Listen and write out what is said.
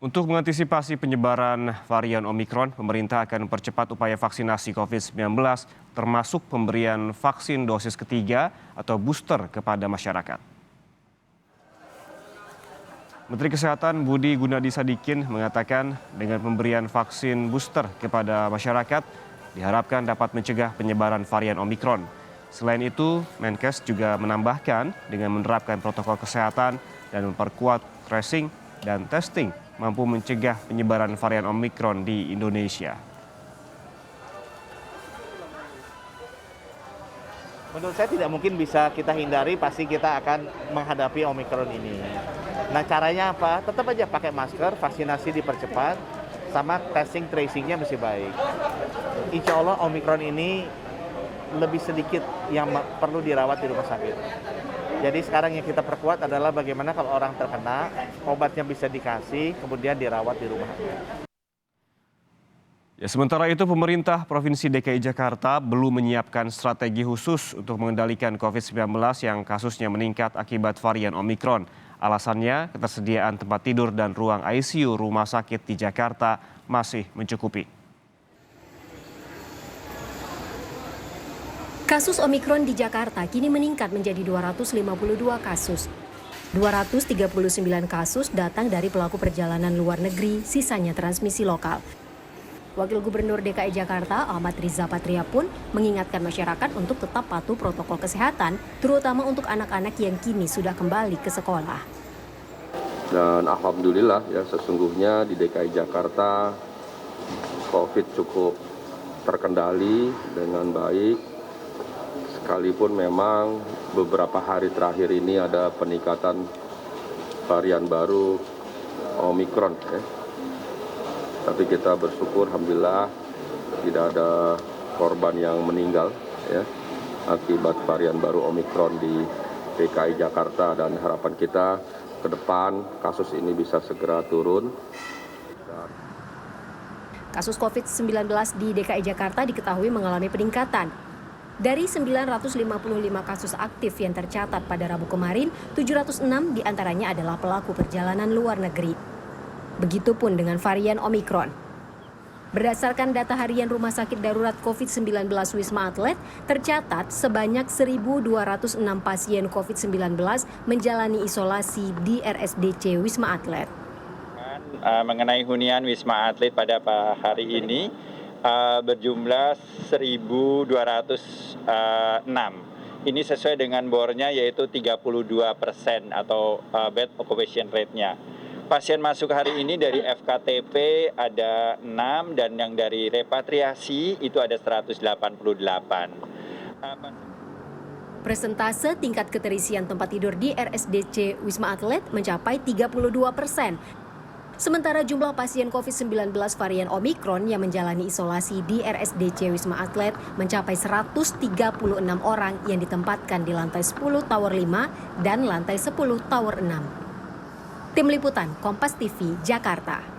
Untuk mengantisipasi penyebaran varian Omikron, pemerintah akan mempercepat upaya vaksinasi COVID-19 termasuk pemberian vaksin dosis ketiga atau booster kepada masyarakat. Menteri Kesehatan Budi Gunadi Sadikin mengatakan dengan pemberian vaksin booster kepada masyarakat diharapkan dapat mencegah penyebaran varian Omikron. Selain itu, Menkes juga menambahkan dengan menerapkan protokol kesehatan dan memperkuat tracing dan testing mampu mencegah penyebaran varian Omikron di Indonesia. Menurut saya tidak mungkin bisa kita hindari, pasti kita akan menghadapi Omikron ini. Nah caranya apa? Tetap aja pakai masker, vaksinasi dipercepat, sama testing tracingnya mesti baik. Insya Allah Omikron ini lebih sedikit yang perlu dirawat di rumah sakit. Jadi sekarang yang kita perkuat adalah bagaimana kalau orang terkena, obatnya bisa dikasih, kemudian dirawat di rumahnya. Ya, sementara itu pemerintah Provinsi DKI Jakarta belum menyiapkan strategi khusus untuk mengendalikan COVID-19 yang kasusnya meningkat akibat varian Omikron. Alasannya, ketersediaan tempat tidur dan ruang ICU rumah sakit di Jakarta masih mencukupi. Kasus Omikron di Jakarta kini meningkat menjadi 252 kasus. 239 kasus datang dari pelaku perjalanan luar negeri, sisanya transmisi lokal. Wakil Gubernur DKI Jakarta Ahmad Riza Patria pun mengingatkan masyarakat untuk tetap patuh protokol kesehatan, terutama untuk anak-anak yang kini sudah kembali ke sekolah. Dan alhamdulillah ya sesungguhnya di DKI Jakarta COVID cukup terkendali dengan baik. Sekalipun memang beberapa hari terakhir ini ada peningkatan varian baru Omikron ya. Tapi kita bersyukur alhamdulillah tidak ada korban yang meninggal ya akibat varian baru Omikron di DKI Jakarta, dan harapan kita ke depan kasus ini bisa segera turun. Kasus COVID-19 di DKI Jakarta diketahui mengalami peningkatan. Dari 955 kasus aktif yang tercatat pada Rabu kemarin, 706 diantaranya adalah pelaku perjalanan luar negeri. Begitupun dengan varian Omikron. Berdasarkan data harian Rumah Sakit Darurat COVID-19 Wisma Atlet, tercatat sebanyak 1.206 pasien COVID-19 menjalani isolasi di RSDC Wisma Atlet. Mengenai hunian Wisma Atlet pada hari ini berjumlah 1.206. Ini sesuai dengan bornya yaitu 32% atau bed occupation rate-nya. Pasien masuk hari ini dari FKTP ada 6 dan yang dari repatriasi itu ada 188. Persentase tingkat keterisian tempat tidur di RSDC Wisma Atlet mencapai 32%. Sementara jumlah pasien COVID-19 varian Omikron yang menjalani isolasi di RSDC Wisma Atlet mencapai 136 orang yang ditempatkan di lantai 10 Tower 5 dan lantai 10 Tower 6. Tim Liputan Kompas TV, Jakarta.